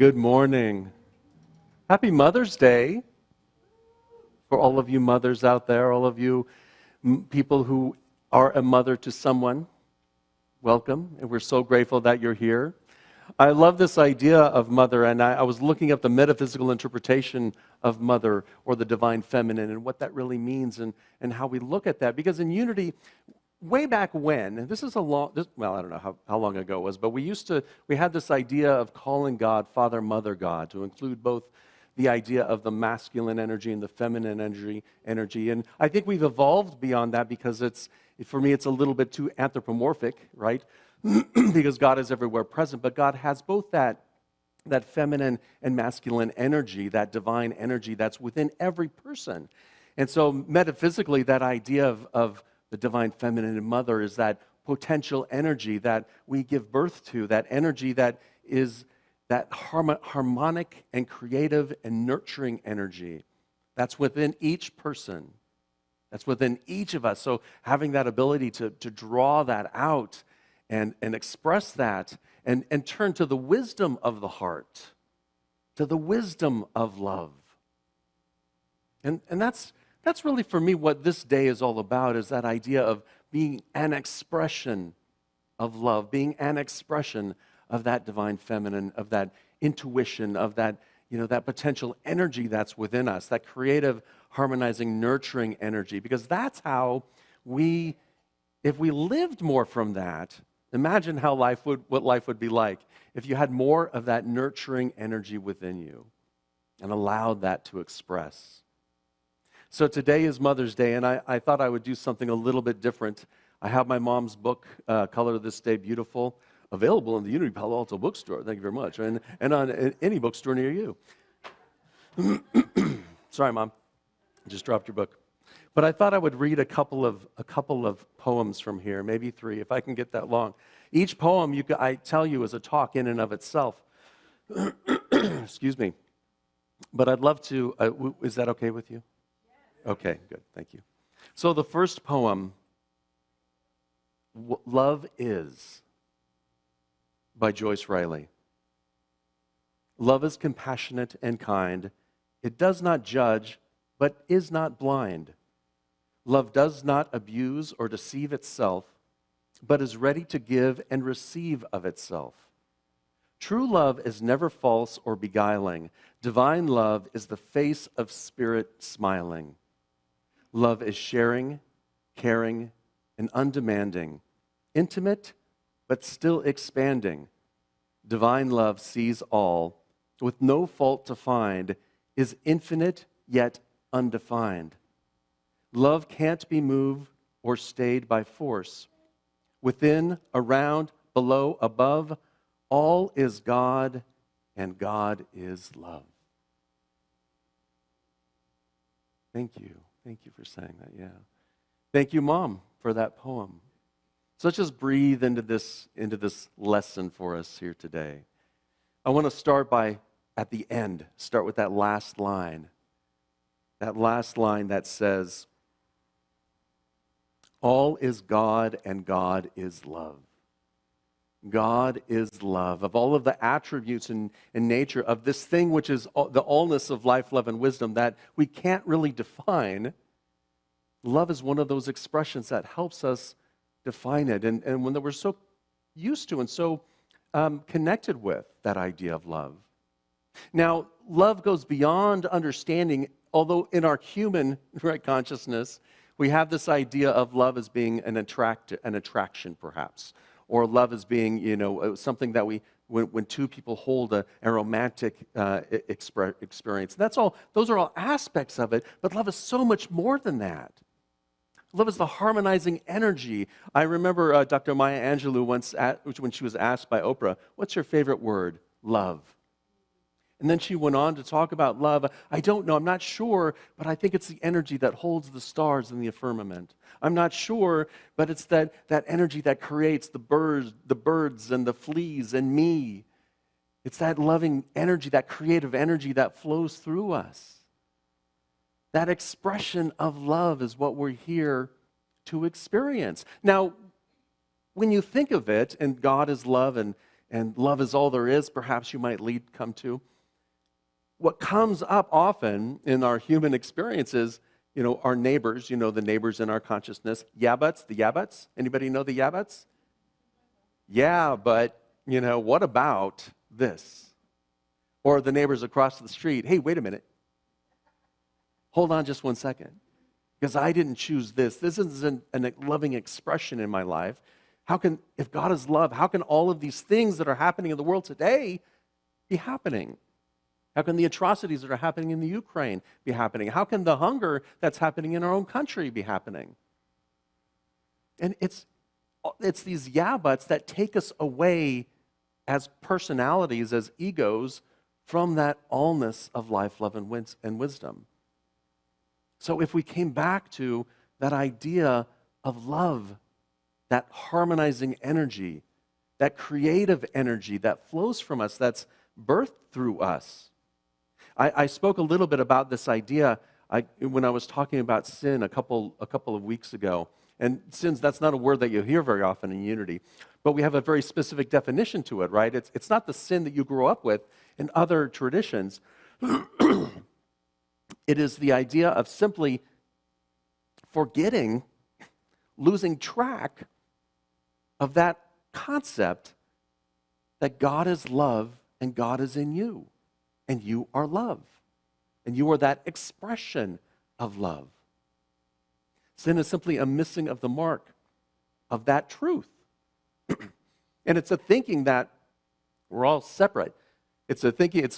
Good morning. Happy Mother's Day for all of you mothers out there, all of you people who are a mother to someone. Welcome, and we're so grateful that you're here. I love this idea of mother, and I was looking up the metaphysical interpretation of mother or the divine feminine and what that really means and how we look at that. Because in Unity, way back when, and this is I don't know how long ago it was, but we had this idea of calling God Father, Mother God to include both the idea of the masculine energy and the feminine energy. And I think we've evolved beyond that because for me, it's a little bit too anthropomorphic, right? Because God is everywhere present, but God has both that feminine and masculine energy, that divine energy that's within every person. And so metaphysically, that idea of the divine feminine and mother is that potential energy that we give birth to, that energy that is that harmonic and creative and nurturing energy that's within each person, that's within each of us. So having that ability to draw that out and express that and turn to the wisdom of the heart, to the wisdom of love. And that's really, for me, what this day is all about, is that idea of being an expression of love, being an expression of that divine feminine, of that intuition, of that, that potential energy that's within us, that creative, harmonizing, nurturing energy. Because that's how if we lived more from that, imagine what life would be like if you had more of that nurturing energy within you and allowed that to express. So today is Mother's Day, and I thought I would do something a little bit different. I have my mom's book, Color This Day Beautiful, available in the Unity Palo Alto bookstore. Thank you very much. And on any bookstore near you. Sorry, Mom. I just dropped your book. But I thought I would read a couple of poems from here, maybe 3, if I can get that long. Each poem, I tell you, is a talk in and of itself. Excuse me. But I'd love to, is that okay with you? Okay, good. Thank you. So the first poem, Love Is, by Joyce Riley. Love is compassionate and kind. It does not judge, but is not blind. Love does not abuse or deceive itself, but is ready to give and receive of itself. True love is never false or beguiling. Divine love is the face of spirit smiling. Love is sharing, caring, and undemanding, intimate, but still expanding. Divine love sees all, with no fault to find, is infinite yet undefined. Love can't be moved or stayed by force. Within, around, below, above, all is God, and God is love. Thank you. Thank you for saying that, yeah. Thank you, Mom, for that poem. So let's just breathe into this lesson for us here today. I want to start at the end, start with that last line. That last line that says, all is God and God is love. God is love. Of all of the attributes and nature of this thing which is the allness of life, love, and wisdom that we can't really define, love is one of those expressions that helps us define it. And when we're so used to and so connected with that idea of love. Now, love goes beyond understanding, although in our human consciousness, we have this idea of love as being an attraction, perhaps, or love as being, something that when two people hold a romantic experience. That's all. Those are all aspects of it. But love is so much more than that. Love is the harmonizing energy. I remember Dr. Maya Angelou once, when she was asked by Oprah, "What's your favorite word?" Love. And then she went on to talk about love. I don't know, I'm not sure, but I think it's the energy that holds the stars in the firmament. I'm not sure, but it's that energy that creates the birds and the fleas and me. It's that loving energy, that creative energy that flows through us. That expression of love is what we're here to experience. Now, when you think of it, and God is love, and and love is all there is, perhaps you might come to. What comes up often in our human experiences, our neighbors, the neighbors in our consciousness, the yeah-buts. Anybody know the yeah-buts? Yeah, but, what about this? Or the neighbors across the street, hey, wait a minute. Hold on just one second. Because I didn't choose this. This isn't a loving expression in my life. If God is love, how can all of these things that are happening in the world today be happening? How can the atrocities that are happening in the Ukraine be happening? How can the hunger that's happening in our own country be happening? And it's these yeah-buts that take us away as personalities, as egos, from that allness of life, love, and wisdom. So if we came back to that idea of love, that harmonizing energy, that creative energy that flows from us, that's birthed through us. I spoke a little bit about this idea when I was talking about sin a couple of weeks ago. And sins, that's not a word that you hear very often in Unity, but we have a very specific definition to it, right? It's not the sin that you grew up with in other traditions. It is the idea of simply forgetting, losing track of that concept that God is love and God is in you, and you are love, and you are that expression of love. Sin is simply a missing of the mark of that truth. And it's a thinking that we're all separate. It's a thinking,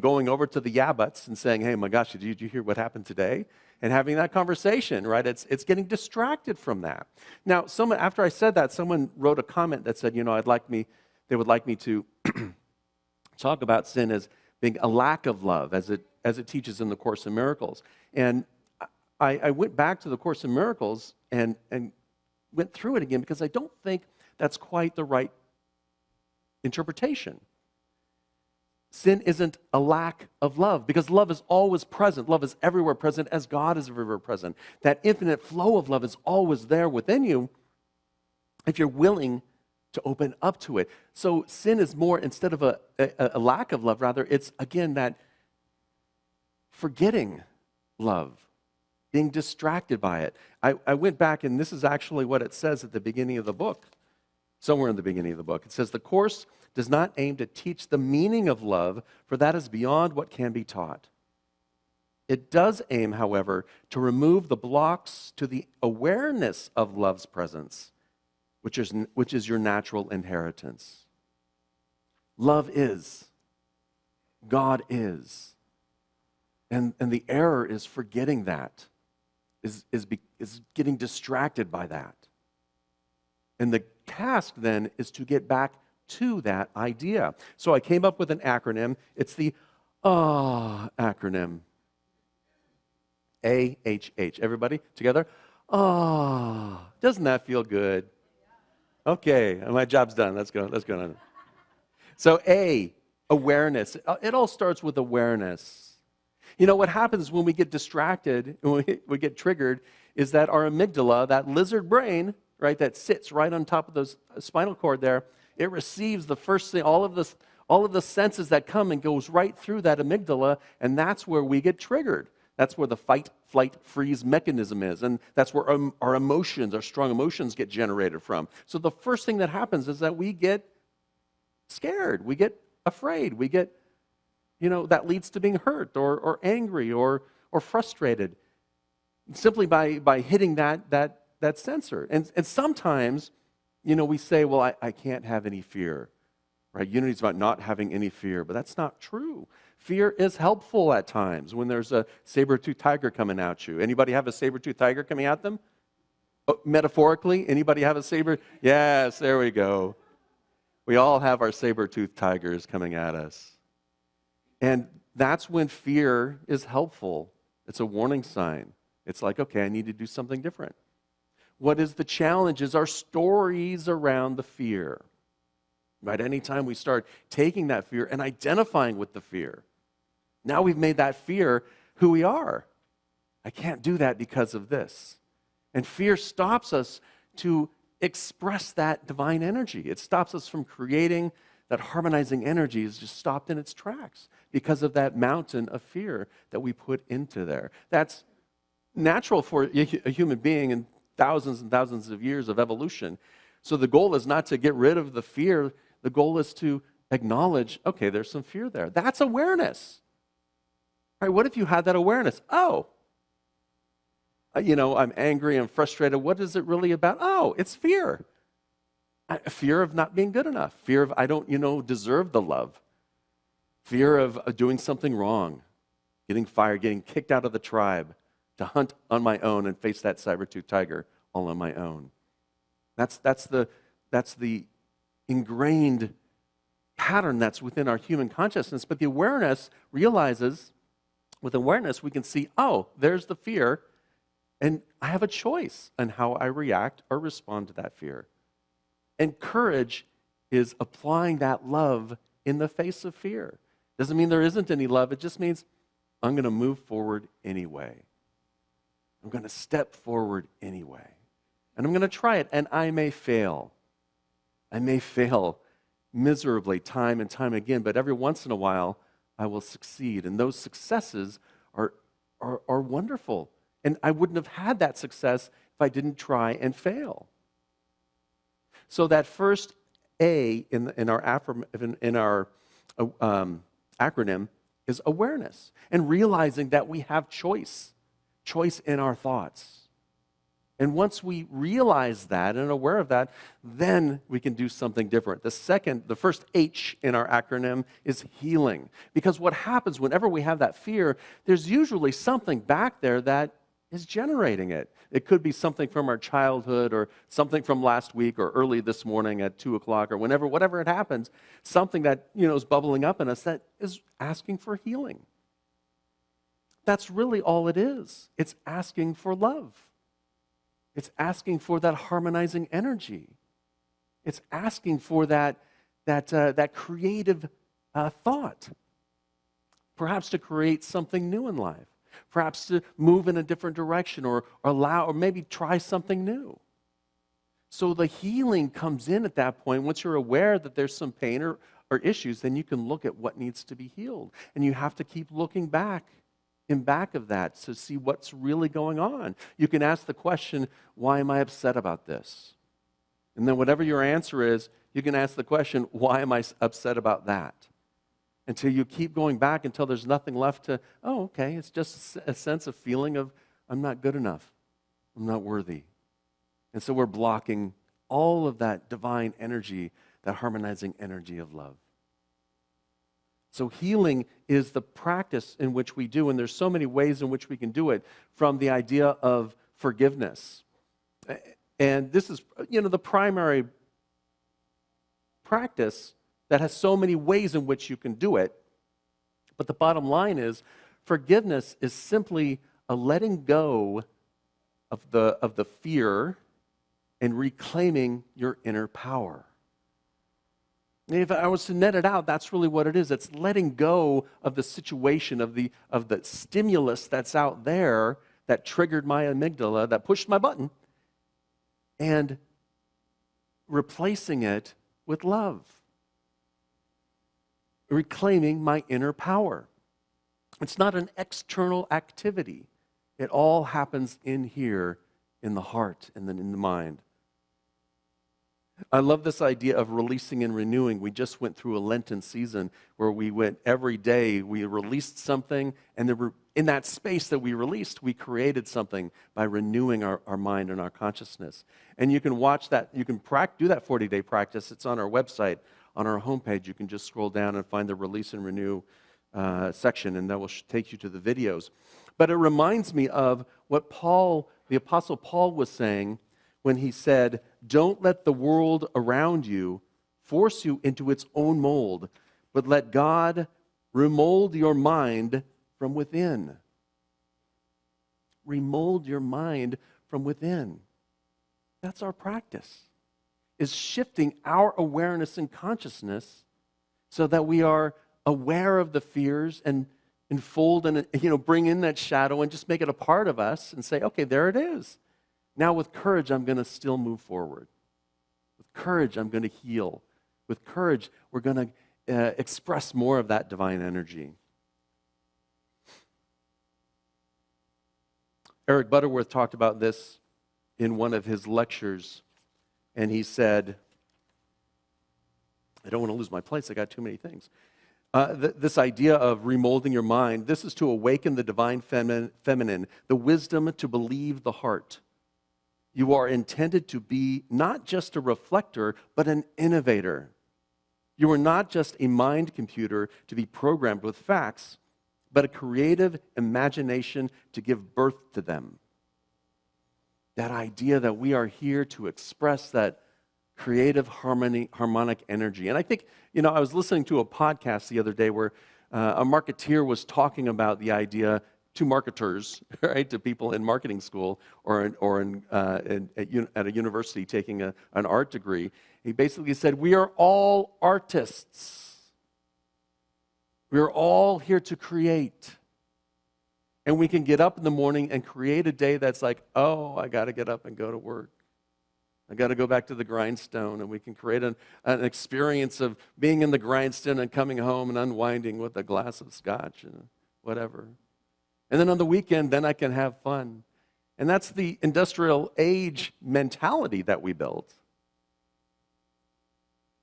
going over to the yeah-buts and saying, hey, my gosh, did you hear what happened today? And having that conversation, right? It's getting distracted from that. Now, after I said that, someone wrote a comment that said, they would like me to talk about sin as being a lack of love, as it teaches in the Course in Miracles. And I went back to the Course in Miracles and went through it again because I don't think that's quite the right interpretation. Sin isn't a lack of love because love is always present. Love is everywhere present as God is everywhere present. That infinite flow of love is always there within you if you're willing to open up to it. So sin is more, instead of a lack of love, rather, it's again that forgetting love, being distracted by it. I went back, and this is actually what it says at the beginning of the book, somewhere in the beginning of the book. It says, the Course does not aim to teach the meaning of love, for that is beyond what can be taught. It does aim, however, to remove the blocks to the awareness of love's presence, which is your natural inheritance. Love is. God is. And the error is forgetting that, is getting distracted by that. And the task then is to get back to that idea. So I came up with an acronym. It's the acronym. AHH. Everybody together? Doesn't that feel good? Okay, my job's done. Let's go on. So A, awareness. It all starts with awareness. What happens when we get distracted, when we get triggered, is that our amygdala, that lizard brain, right, that sits right on top of the spinal cord there, it receives the first thing, all of the senses that come and goes right through that amygdala, and that's where we get triggered. That's where the fight, flight, freeze mechanism is, and that's where our emotions, our strong emotions get generated from. So the first thing that happens is that we get scared, we get afraid, we get, that leads to being hurt or angry or frustrated, simply by hitting that sensor. And sometimes, we say, well, I can't have any fear, right? Unity is about not having any fear, but that's not true. Fear is helpful at times when there's a saber-toothed tiger coming at you. Anybody have a saber-toothed tiger coming at them? Oh, metaphorically, anybody have a saber? Yes, there we go. We all have our saber-toothed tigers coming at us. And that's when fear is helpful. It's a warning sign. It's like, okay, I need to do something different. What is the challenge is our stories around the fear. Right? Anytime we start taking that fear and identifying with the fear, now we've made that fear who we are. I can't do that because of this. And fear stops us to express that divine energy. It stops us from creating that harmonizing energy is just stopped in its tracks because of that mountain of fear that we put into there. That's natural for a human being in thousands and thousands of years of evolution. So the goal is not to get rid of the fear. The goal is to acknowledge, okay, there's some fear there. That's awareness. All right, what if you had that awareness? Oh, I'm angry, I'm frustrated. What is it really about? Oh, it's fear. Fear of not being good enough. Fear of I don't, deserve the love. Fear of doing something wrong. Getting fired, getting kicked out of the tribe to hunt on my own and face that saber-tooth tiger all on my own. That's the ingrained pattern that's within our human consciousness. But the awareness realizes, with awareness, we can see, oh, there's the fear, and I have a choice on how I react or respond to that fear. And courage is applying that love in the face of fear. Doesn't mean there isn't any love. It just means I'm going to move forward anyway. I'm going to step forward anyway. And I'm going to try it, and I may fail. I may fail miserably time and time again, but every once in a while, I will succeed. And those successes are wonderful. And I wouldn't have had that success if I didn't try and fail. So that first A in our acronym is awareness, and realizing that we have choice in our thoughts. And once we realize that and are aware of that, then we can do something different. The first H in our acronym is healing. Because what happens whenever we have that fear, there's usually something back there that is generating it. It could be something from our childhood or something from last week or early this morning at 2 o'clock or whatever it happens, something that is bubbling up in us that is asking for healing. That's really all it is. It's asking for love. It's asking for that harmonizing energy. It's asking for that creative thought, perhaps to create something new in life. Perhaps to move in a different direction or maybe try something new. So the healing comes in at that point. Once you're aware that there's some pain or issues, then you can look at what needs to be healed. And you have to keep looking back of that to see what's really going on. You can ask the question, why am I upset about this? And then whatever your answer is, you can ask the question, why am I upset about that? Until you keep going back until there's nothing left to, oh, okay, it's just a sense of feeling of, I'm not good enough. I'm not worthy. And so we're blocking all of that divine energy, that harmonizing energy of love. So healing is the practice in which we do, and there's so many ways in which we can do it, from the idea of forgiveness. And this is, the primary practice that has so many ways in which you can do it. But the bottom line is, forgiveness is simply a letting go of the fear and reclaiming your inner power. If I was to net it out, that's really what it is. It's letting go of the situation, of the stimulus that's out there that triggered my amygdala, that pushed my button, and replacing it with love. Reclaiming my inner power. It's not an external activity. It all happens in here, in the heart and then in the mind. I love this idea of releasing and renewing. We just went through a Lenten season where we went every day, we released something, and in that space that we released, we created something by renewing our mind and our consciousness. And you can watch that, you can do that 40-day practice. It's on our website. On our homepage, you can just scroll down and find the Release and Renew section, and that will take you to the videos. But it reminds me of what the Apostle Paul was saying when he said, don't let the world around you force you into its own mold, but let God remold your mind from within. Remold your mind from within. That's our practice. Is shifting our awareness and consciousness so that we are aware of the fears and enfold and bring in that shadow and just make it a part of us and say, okay, there it is. Now with courage, I'm going to still move forward. With courage, I'm going to heal. with courage, we're going to express more of that divine energy. Eric Butterworth talked about this in one of his lectures, and he said, I don't want to lose my place, I got too many things. This idea of remolding your mind, this is to awaken the divine feminine, the wisdom to believe the heart. You are intended to be not just a reflector, but an innovator. You are not just a mind computer to be programmed with facts, but a creative imagination to give birth to them. That idea that we are here to express that creative harmonic energy. And I think, I was listening to a podcast the other day where a marketeer was talking about the idea to marketers, right, to people in marketing school or at a university taking an art degree. He basically said, we are all artists. We are all here to create. And we can get up in the morning and create a day that's like, oh, I got to get up and go to work. I got to go back to the grindstone, and we can create an experience of being in the grindstone and coming home and unwinding with a glass of scotch and whatever. And then on the weekend, then I can have fun. And that's the industrial age mentality that we built.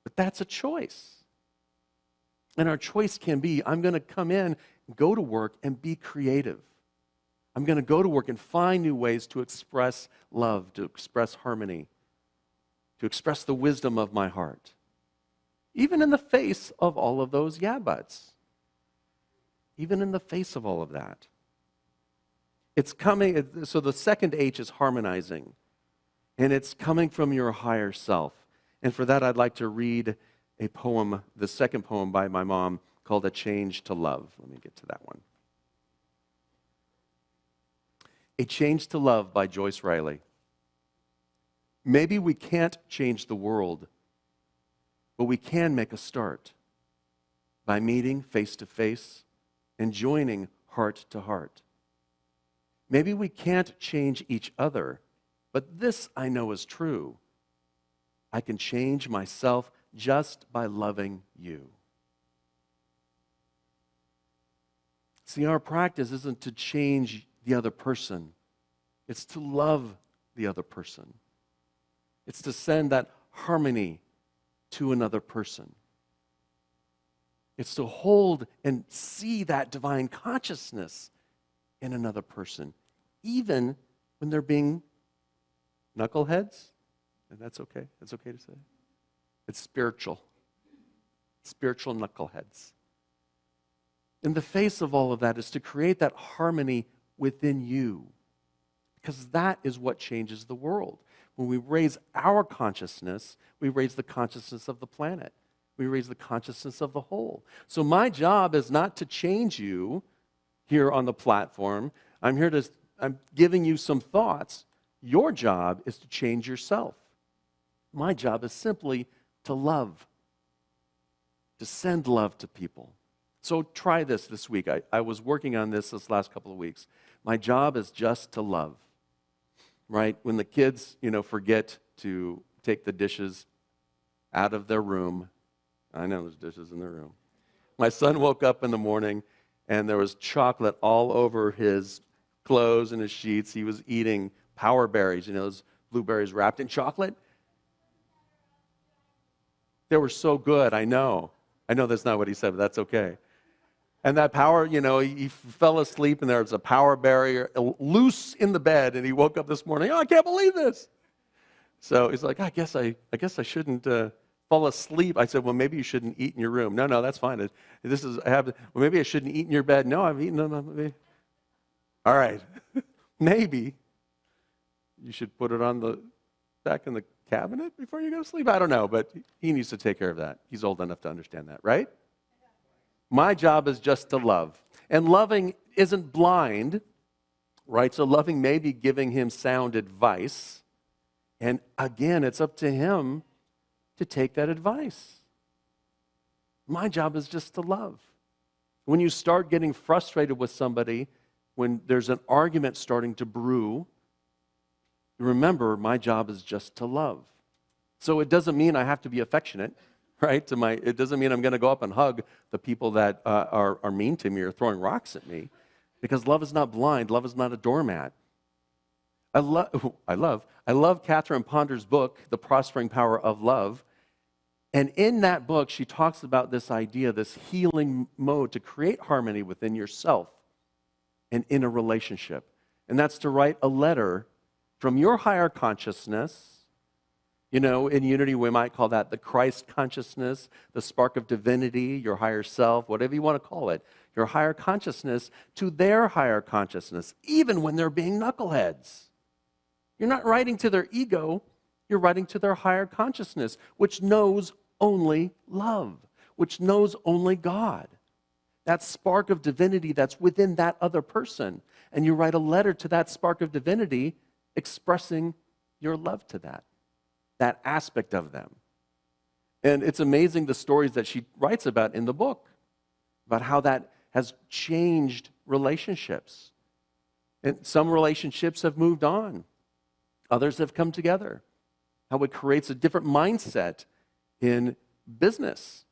But that's a choice. And our choice can be, I'm going to come in, go to work, and be creative. I'm going to go to work and find new ways to express love, to express harmony, to express the wisdom of my heart, even in the face of all of those yeah buts, even in the face of all of that. It's coming, so the second H is harmonizing, and it's coming from your higher self. And for that, I'd like to read a poem, the second poem by my mom, called A Change to Love. Let me get to that one. A Change to Love by Joyce Riley. Maybe we can't change the world, but we can make a start by meeting face to face and joining heart to heart. Maybe we can't change each other, but this I know is true. I can change myself just by loving you. See, our practice isn't to change the other person. It's to love the other person. It's to send that harmony to another person. It's to hold and see that divine consciousness in another person, even when they're being knuckleheads. And that's okay. That's okay to say. It's spiritual. Spiritual knuckleheads. In the face of all of that is to create that harmony within you, because that is what changes the world. When we raise our consciousness, we raise the consciousness of the planet. We raise the consciousness of the whole. So my job is not to change you here on the platform. I'm giving you some thoughts. Your job is to change yourself. My job is simply to love, to send love to people. So try this week. I was working on this last couple of weeks. My job is just to love, right? When the kids, forget to take the dishes out of their room. I know there's dishes in their room. My son woke up in the morning and there was chocolate all over his clothes and his sheets. He was eating power berries, those blueberries wrapped in chocolate. They were so good, I know. I know that's not what he said, but that's okay. And that power, he fell asleep and there was a power berry loose in the bed, and he woke up this morning, I can't believe this. So he's like, I guess I shouldn't fall asleep. I said, well, maybe you shouldn't eat in your room. No, that's fine. Maybe I shouldn't eat in your bed. No, I've eaten them. All right. Maybe you should put it back in the cabinet before you go to sleep. I don't know, but he needs to take care of that. He's old enough to understand that, right? My job is just to love. And loving isn't blind, right? So loving may be giving him sound advice. And again, it's up to him to take that advice. My job is just to love. When you start getting frustrated with somebody, when there's an argument starting to brew, remember, my job is just to love. So it doesn't mean I have to be affectionate, right? It doesn't mean I'm going to go up and hug the people that are mean to me or throwing rocks at me, because love is not blind. Love is not a doormat. I love Catherine Ponder's book, The Prospering Power of Love. And in that book, she talks about this idea, this healing mode to create harmony within yourself and in a relationship. And that's to write a letter from your higher consciousness. In Unity, we might call that the Christ consciousness, the spark of divinity, your higher self, whatever you want to call it, your higher consciousness to their higher consciousness, even when they're being knuckleheads. You're not writing to their ego, you're writing to their higher consciousness, which knows only love, which knows only God. That spark of divinity that's within that other person. And you write a letter to that spark of divinity expressing your love to that aspect of them. And it's amazing the stories that she writes about in the book, about how that has changed relationships. And some relationships have moved on. Others have come together. How it creates a different mindset in business.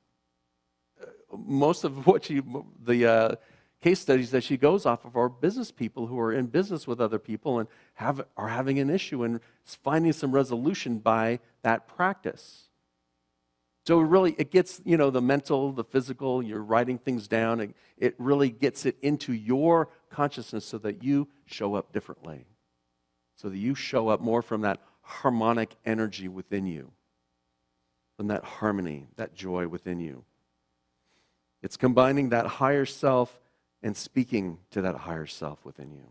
Most of the case studies that she goes off of are business people who are in business with other people and are having an issue and finding some resolution by that practice. So it gets, the mental, the physical, you're writing things down, it really gets it into your consciousness so that you show up differently. So that you show up more from that harmonic energy within you, from that harmony, that joy within you. It's combining that higher self and speaking to that higher self within you.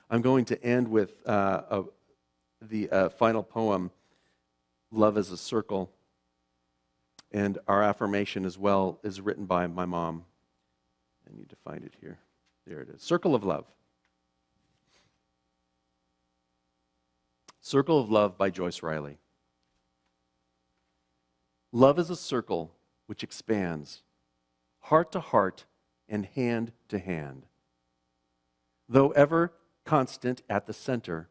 I'm going to end with the final poem, Love is a Circle. And our affirmation as well is written by my mom. I need to find it here. There it is. Circle of Love. Circle of Love by Joyce Riley. Love is a circle which expands, heart to heart and hand to hand. Though ever constant at the center,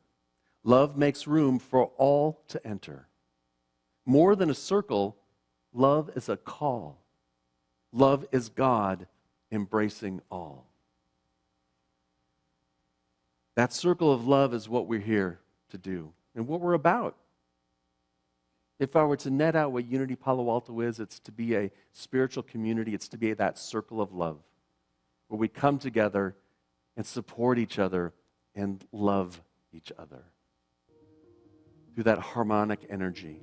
love makes room for all to enter. More than a circle, love is a call. Love is God embracing all. That circle of love is what we're here to do and what we're about. If I were to net out what Unity Palo Alto is, it's to be a spiritual community. It's to be that circle of love where we come together and support each other and love each other through that harmonic energy.